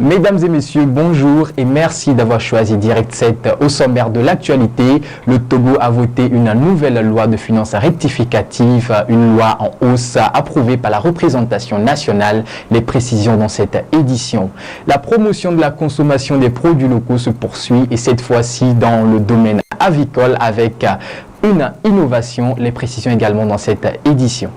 Mesdames et messieurs, bonjour et merci d'avoir choisi Direct 7 au sommaire de l'actualité. Le Togo a voté une nouvelle loi de finances rectificative, une loi en hausse approuvée par la représentation nationale. Les précisions dans cette édition. La promotion de la consommation des produits locaux se poursuit et cette fois-ci dans le domaine avicole avec une innovation. Les précisions également dans cette édition.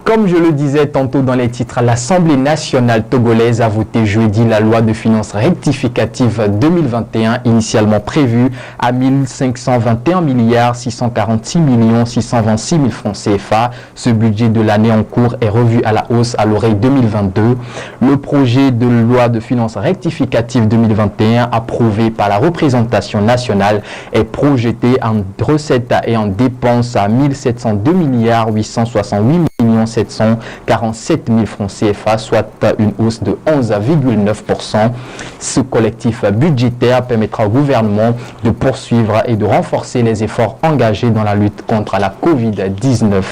Comme je le disais tantôt dans les titres, l'Assemblée nationale togolaise a voté jeudi la loi de finances rectificative 2021, initialement prévue à 1521 milliards 646 millions 626 000 francs CFA. Ce budget de l'année en cours est revu à la hausse à l'oreille 2022. Le projet de loi de finances rectificative 2021, approuvé par la représentation nationale, est projeté en recettes et en dépenses à 1702 milliards 868 747 000 francs CFA, soit une hausse de 11,9%. Ce collectif budgétaire permettra au gouvernement de poursuivre et de renforcer les efforts engagés dans la lutte contre la Covid-19.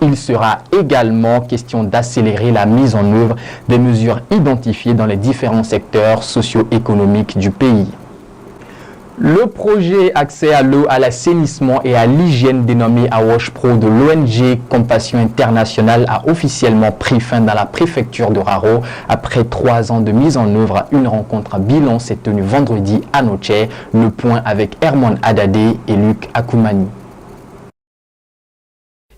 Il sera également question d'accélérer la mise en œuvre des mesures identifiées dans les différents secteurs socio-économiques du pays. Le projet Accès à l'eau, à l'assainissement et à l'hygiène dénommé Awash Pro de l'ONG Compassion Internationale a officiellement pris fin dans la préfecture de Raro. Après 3 ans de mise en œuvre, une rencontre bilan s'est tenue vendredi à Noche. Le point avec Hermon Adadé et Luc Akoumani.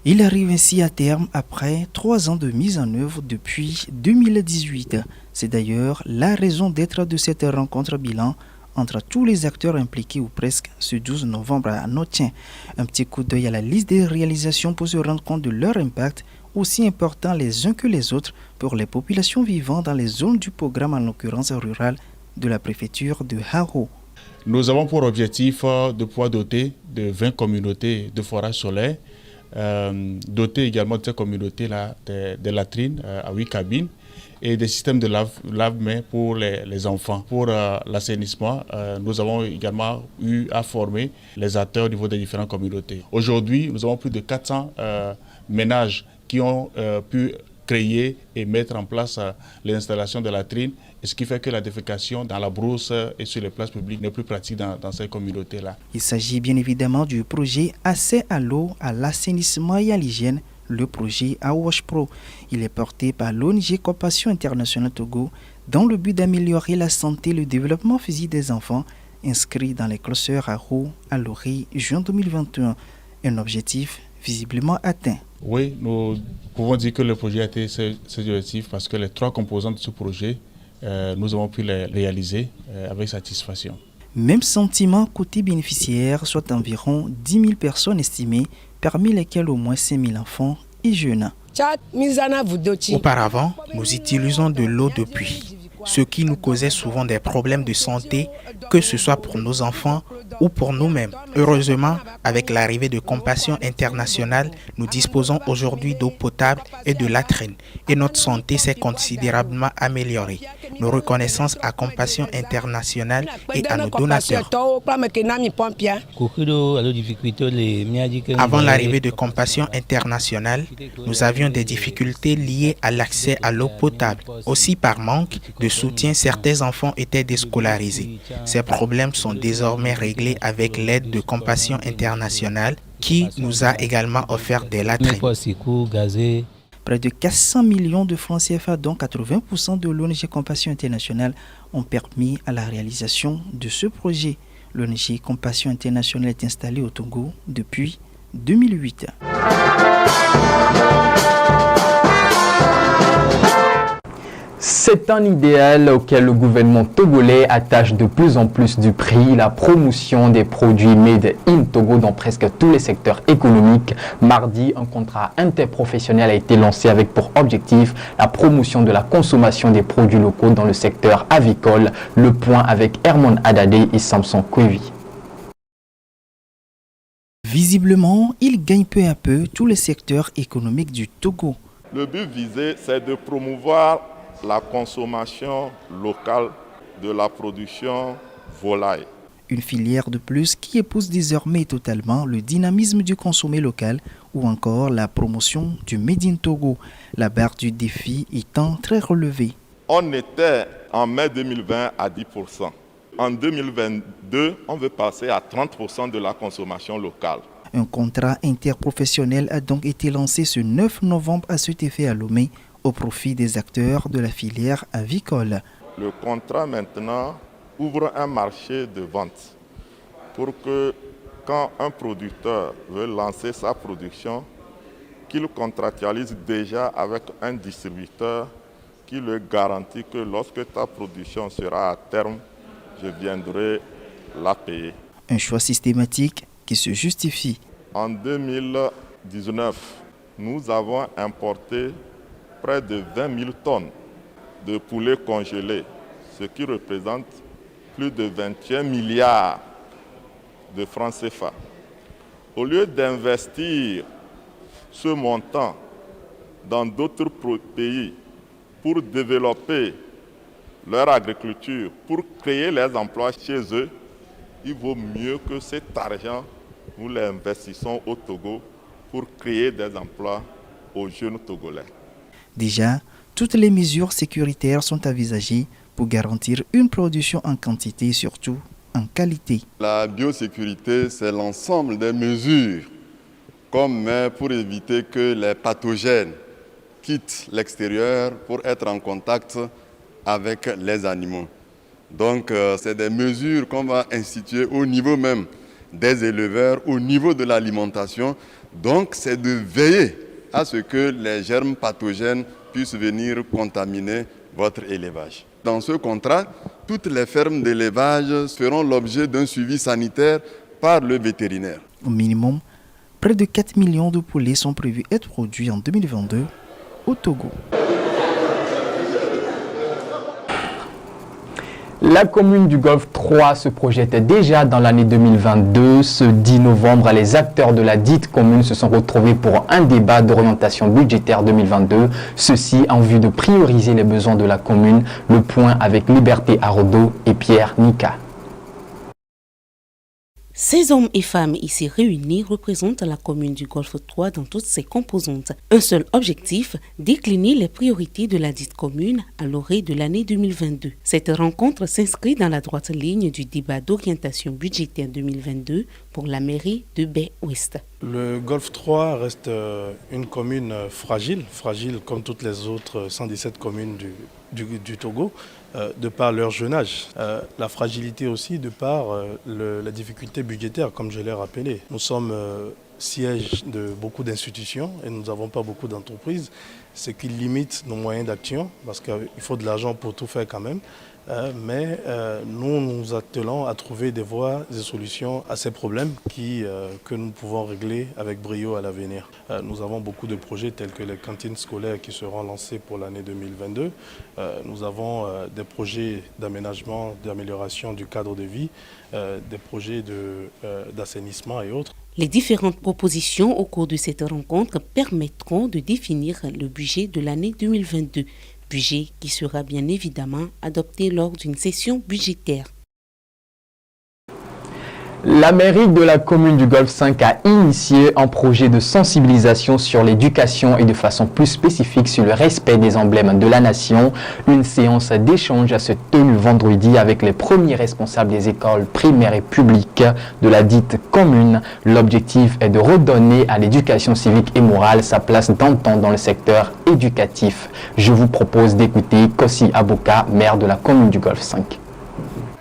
Il arrive ainsi à terme après 3 ans de mise en œuvre depuis 2018. C'est d'ailleurs la raison d'être de cette rencontre bilan entre tous les acteurs impliqués ou presque ce 12 novembre à Notien. Un petit coup d'œil à la liste des réalisations pour se rendre compte de leur impact, aussi important les uns que les autres pour les populations vivant dans les zones du programme, en l'occurrence rurale, de la préfecture de Haro. Nous avons pour objectif de pouvoir doter de 20 communautés de forages solaires, doter également de ces communautés-là de latrines à 8 cabines, et des systèmes de lave-mains pour les enfants. Pour l'assainissement, nous avons également eu à former les acteurs au niveau des différentes communautés. Aujourd'hui, nous avons plus de 400 ménages qui ont pu créer et mettre en place l'installation de latrines, ce qui fait que la défécation dans la brousse et sur les places publiques n'est plus pratique dans ces communautés-là. Il s'agit bien évidemment du projet Accès à l'eau, à l'assainissement et à l'hygiène, le projet Awash Pro. Il est porté par l'ONG Compassion Internationale Togo dans le but d'améliorer la santé et le développement physique des enfants inscrits dans les clusters Haro, Alori, juin 2021. Un objectif visiblement atteint. Oui, nous pouvons dire que le projet a été cet objectif parce que les 3 composantes de ce projet, nous avons pu les réaliser avec satisfaction. Même sentiment côté bénéficiaire, soit environ 10 000 personnes estimées, parmi lesquels au moins 5 000 enfants et jeunes. Auparavant, nous utilisons de l'eau de pluie, ce qui nous causait souvent des problèmes de santé, que ce soit pour nos enfants ou pour nous-mêmes. Heureusement, avec l'arrivée de Compassion Internationale, nous disposons aujourd'hui d'eau potable et de latrines, et notre santé s'est considérablement améliorée. Nos reconnaissances à Compassion Internationale et à nos donateurs. Avant l'arrivée de Compassion Internationale, nous avions des difficultés liées à l'accès à l'eau potable. Aussi par manque de soutien, certains enfants étaient déscolarisés. Ces problèmes sont désormais réglés avec l'aide de Compassion Internationale qui nous a également offert des latrines. Près de 400 millions de francs CFA, dont 80% de l'ONG Compassion Internationale, ont permis à la réalisation de ce projet. L'ONG Compassion Internationale est installée au Togo depuis 2008. C'est un idéal auquel le gouvernement togolais attache de plus en plus du prix, la promotion des produits made in Togo dans presque tous les secteurs économiques. Mardi, un contrat interprofessionnel a été lancé avec pour objectif la promotion de la consommation des produits locaux dans le secteur avicole. Le point avec Hermon Adadé et Samson Kwevi. Visiblement, il gagne peu à peu tous les secteurs économiques du Togo. Le but visé, c'est de promouvoir la consommation locale de la production volaille. Une filière de plus qui épouse désormais totalement le dynamisme du consommé local ou encore la promotion du Made in Togo, la barre du défi étant très relevée. On était en mai 2020 à 10%. En 2022, on veut passer à 30% de la consommation locale. Un contrat interprofessionnel a donc été lancé ce 9 novembre à cet effet à Lomé au profit des acteurs de la filière avicole. Le contrat maintenant ouvre un marché de vente pour que quand un producteur veut lancer sa production, qu'il contractualise déjà avec un distributeur qui le garantit que lorsque ta production sera à terme, je viendrai la payer. Un choix systématique qui se justifie. En 2019, nous avons importé près de 20 000 tonnes de poulets congelés, ce qui représente plus de 21 milliards de francs CFA. Au lieu d'investir ce montant dans d'autres pays pour développer leur agriculture, pour créer les emplois chez eux, il vaut mieux que cet argent, nous l'investissons au Togo pour créer des emplois aux jeunes Togolais. Déjà, toutes les mesures sécuritaires sont envisagées pour garantir une production en quantité et surtout en qualité. La biosécurité, c'est l'ensemble des mesures comme pour éviter que les pathogènes quittent l'extérieur pour être en contact avec les animaux. Donc, c'est des mesures qu'on va instituer au niveau même des éleveurs, au niveau de l'alimentation. Donc, c'est de veiller à ce que les germes pathogènes puissent venir contaminer votre élevage. Dans ce contrat, toutes les fermes d'élevage feront l'objet d'un suivi sanitaire par le vétérinaire. Au minimum, près de 4 millions de poulets sont prévus être produits en 2022 au Togo. La commune du Golfe 3 se projette déjà dans l'année 2022. Ce 10 novembre, les acteurs de la dite commune se sont retrouvés pour un débat d'orientation budgétaire 2022. Ceci en vue de prioriser les besoins de la commune. Le point avec Liberté Arodo et Pierre Nika. Ces hommes et femmes ici réunis représentent la commune du Golfe 3 dans toutes ses composantes. Un seul objectif, décliner les priorités de la dite commune à l'orée de l'année 2022. Cette rencontre s'inscrit dans la droite ligne du débat d'orientation budgétaire 2022 pour la mairie de Baie-Ouest. Le Golfe 3 reste une commune fragile comme toutes les autres 117 communes du Togo, de par leur jeune âge. La fragilité aussi de par la difficulté budgétaire, comme je l'ai rappelé. Nous sommes siège de beaucoup d'institutions et nous n'avons pas beaucoup d'entreprises, ce qui limite nos moyens d'action parce qu'il faut de l'argent pour tout faire quand même. Mais nous nous attelons à trouver des voies, des solutions à ces problèmes que nous pouvons régler avec brio à l'avenir. Nous avons beaucoup de projets tels que les cantines scolaires qui seront lancées pour l'année 2022. Nous avons des projets d'aménagement, d'amélioration du cadre de vie, des projets d'assainissement et autres. Les différentes propositions au cours de cette rencontre permettront de définir le budget de l'année 2022. Budget qui sera bien évidemment adopté lors d'une session budgétaire. La mairie de la commune du Golfe 5 a initié un projet de sensibilisation sur l'éducation et de façon plus spécifique sur le respect des emblèmes de la nation. Une séance d'échange se tenue vendredi avec les premiers responsables des écoles primaires et publiques de la dite commune. L'objectif est de redonner à l'éducation civique et morale sa place d'antan dans le secteur éducatif. Je vous propose d'écouter Kossi Aboka, maire de la commune du Golfe 5.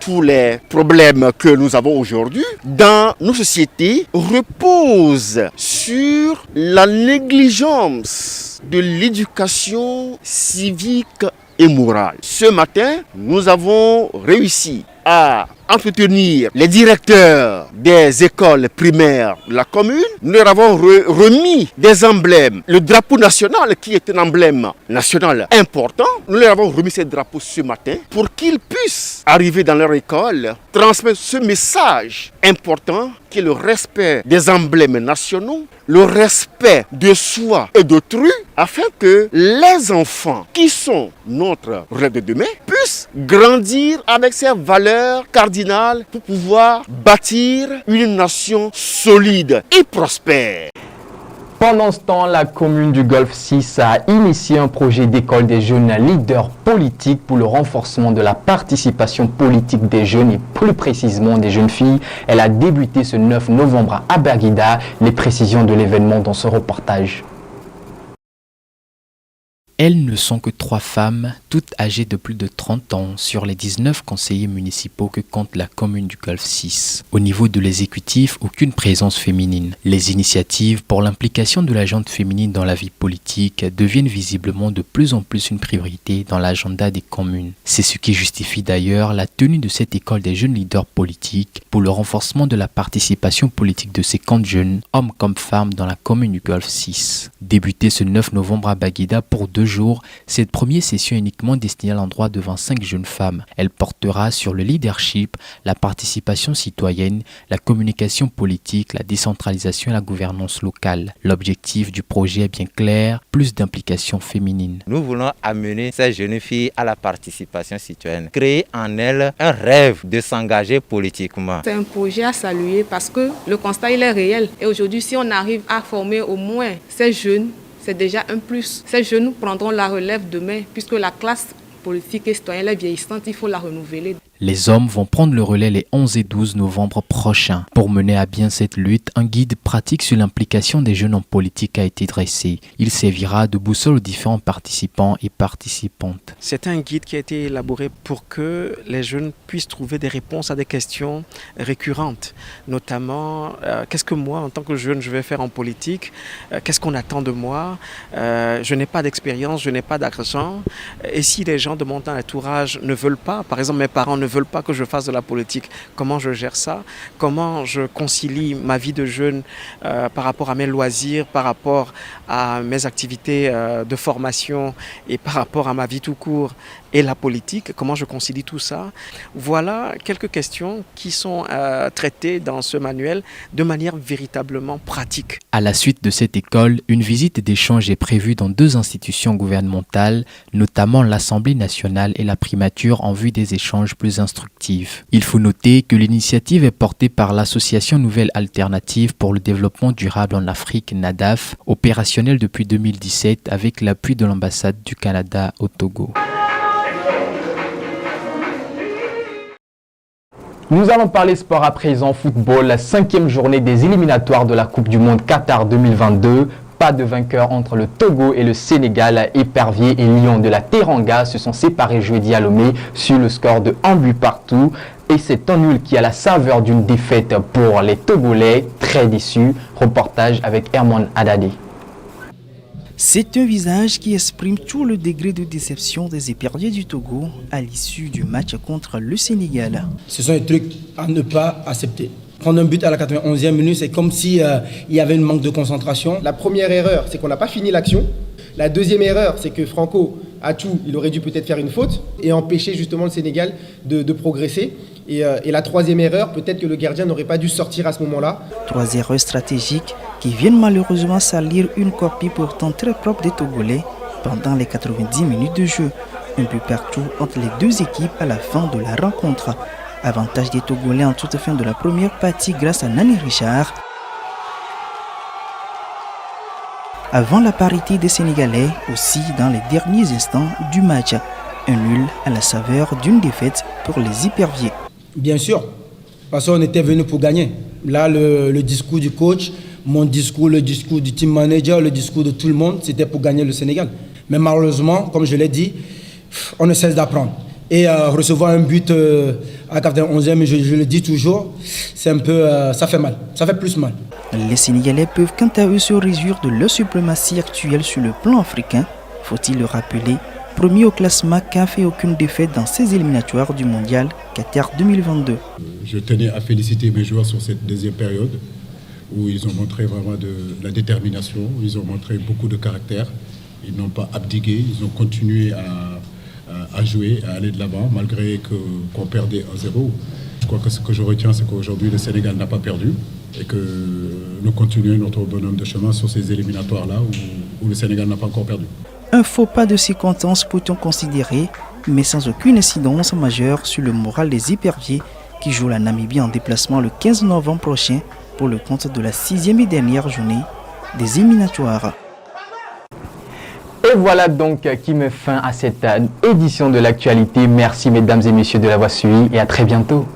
Tous les problèmes que nous avons aujourd'hui dans nos sociétés reposent sur la négligence de l'éducation civique et morale. Ce matin, nous avons réussi à entretenir les directeurs des écoles primaires de la commune. Nous leur avons remis des emblèmes. Le drapeau national, qui est un emblème national important, nous leur avons remis ces drapeaux ce matin pour qu'ils puissent arriver dans leur école, transmettre ce message important qui est le respect des emblèmes nationaux, le respect de soi et d'autrui, afin que les enfants qui sont notre relève de demain puissent grandir avec ces valeurs cardinales pour pouvoir bâtir une nation solide et prospère. Pendant ce temps, la commune du Golfe 6 a initié un projet d'école des jeunes leaders politiques pour le renforcement de la participation politique des jeunes et plus précisément des jeunes filles. Elle a débuté ce 9 novembre à Baguida. Les précisions de l'événement dans ce reportage. Elles ne sont que 3 femmes, toutes âgées de plus de 30 ans, sur les 19 conseillers municipaux que compte la commune du Golfe 6. Au niveau de l'exécutif, aucune présence féminine. Les initiatives pour l'implication de la gente féminine dans la vie politique deviennent visiblement de plus en plus une priorité dans l'agenda des communes. C'est ce qui justifie d'ailleurs la tenue de cette école des jeunes leaders politiques pour le renforcement de la participation politique de ces camps de jeunes, hommes comme femmes, dans la commune du Golfe 6. Débutée ce 9 novembre à Baguida pour 2 jours, cette première session est uniquement destinée à l'endroit de 25 jeunes femmes. Elle portera sur le leadership, la participation citoyenne, la communication politique, la décentralisation et la gouvernance locale. L'objectif du projet est bien clair, plus d'implication féminine. Nous voulons amener ces jeunes filles à la participation citoyenne, créer en elles un rêve de s'engager politiquement. C'est un projet à saluer parce que le constat il est réel. Et aujourd'hui, si on arrive à former au moins ces jeunes, c'est déjà un plus. Ces jeunes prendront la relève demain puisque la classe politique et citoyenne est vieillissante, il faut la renouveler. Les hommes vont prendre le relais les 11 et 12 novembre prochains. Pour mener à bien cette lutte, un guide pratique sur l'implication des jeunes en politique a été dressé. Il servira de boussole aux différents participants et participantes. C'est un guide qui a été élaboré pour que les jeunes puissent trouver des réponses à des questions récurrentes. Notamment, qu'est-ce que moi, en tant que jeune, je vais faire en politique? Qu'est-ce qu'on attend de moi? Je n'ai pas d'expérience, je n'ai pas d'argent. Et si les gens de mon entourage ne veulent pas, par exemple mes parents ne veulent pas que je fasse de la politique, comment je gère ça? Comment je concilie ma vie de jeune par rapport à mes loisirs, par rapport à mes activités de formation et par rapport à ma vie tout court et la politique? Comment je concilie tout ça? Voilà quelques questions qui sont traitées dans ce manuel de manière véritablement pratique. À la suite de cette école, une visite d'échange est prévue dans 2 institutions gouvernementales, notamment l'Assemblée nationale et la primature en vue des échanges plus instructifs. Il faut noter que l'initiative est portée par l'association Nouvelle Alternative pour le développement durable en Afrique, NADAF, opérationnelle depuis 2017 avec l'appui de l'ambassade du Canada au Togo. Nous allons parler sport à présent, football, la 5e journée des éliminatoires de la Coupe du Monde Qatar 2022. Pas de vainqueur entre le Togo et le Sénégal. Épervier et Lions de la Teranga se sont séparés jeudi à Lomé sur le score de 1 but partout. Et c'est un nul qui a la saveur d'une défaite pour les Togolais, très déçus. Reportage avec Herman Haddadi. C'est un visage qui exprime tout le degré de déception des éperviers du Togo à l'issue du match contre le Sénégal. Ce sont des trucs à ne pas accepter. Prendre un but à la 91e minute, c'est comme si il y avait un manque de concentration. La première erreur, c'est qu'on n'a pas fini l'action. La deuxième erreur, c'est que Franco Atou, il aurait dû peut-être faire une faute et empêcher justement le Sénégal de progresser. Et la troisième erreur, peut-être que le gardien n'aurait pas dû sortir à ce moment-là. 3 erreurs stratégiques qui viennent malheureusement salir une copie pourtant très propre des Togolais pendant les 90 minutes de jeu. Un but partout entre les 2 équipes à la fin de la rencontre. Avantage des Togolais en toute fin de la première partie grâce à Nani Richard. Avant la parité des Sénégalais, aussi dans les derniers instants du match. Un nul à la saveur d'une défaite pour les éperviers. Bien sûr, parce qu'on était venu pour gagner. Là, le discours du coach, mon discours, le discours du team manager, le discours de tout le monde, c'était pour gagner le Sénégal. Mais malheureusement, comme je l'ai dit, on ne cesse d'apprendre. Et recevoir un but à 91e, je le dis toujours, c'est un peu, ça fait mal, ça fait plus mal. Les Sénégalais peuvent quant à eux se réjouir de leur suprématie actuelle sur le plan africain. Faut-il le rappeler, premier au classement, CAF et aucune défaite dans ces éliminatoires du mondial Qatar 2022. Je tenais à féliciter mes joueurs sur cette deuxième période où ils ont montré vraiment de la détermination, ils ont montré beaucoup de caractère, ils n'ont pas abdigué, ils ont continué à jouer, à aller de l'avant, malgré qu'on perdait 1-0. Je crois que ce que je retiens, c'est qu'aujourd'hui, le Sénégal n'a pas perdu et que nous continuons notre bonhomme de chemin sur ces éliminatoires-là où le Sénégal n'a pas encore perdu. Un faux pas de circonstance peut-on considérer, mais sans aucune incidence majeure sur le moral des éperviers qui jouent la Namibie en déplacement le 15 novembre prochain pour le compte de la 6e et dernière journée des éliminatoires. Et voilà donc qui met fin à cette édition de l'actualité. Merci mesdames et messieurs de l'avoir suivi et à très bientôt.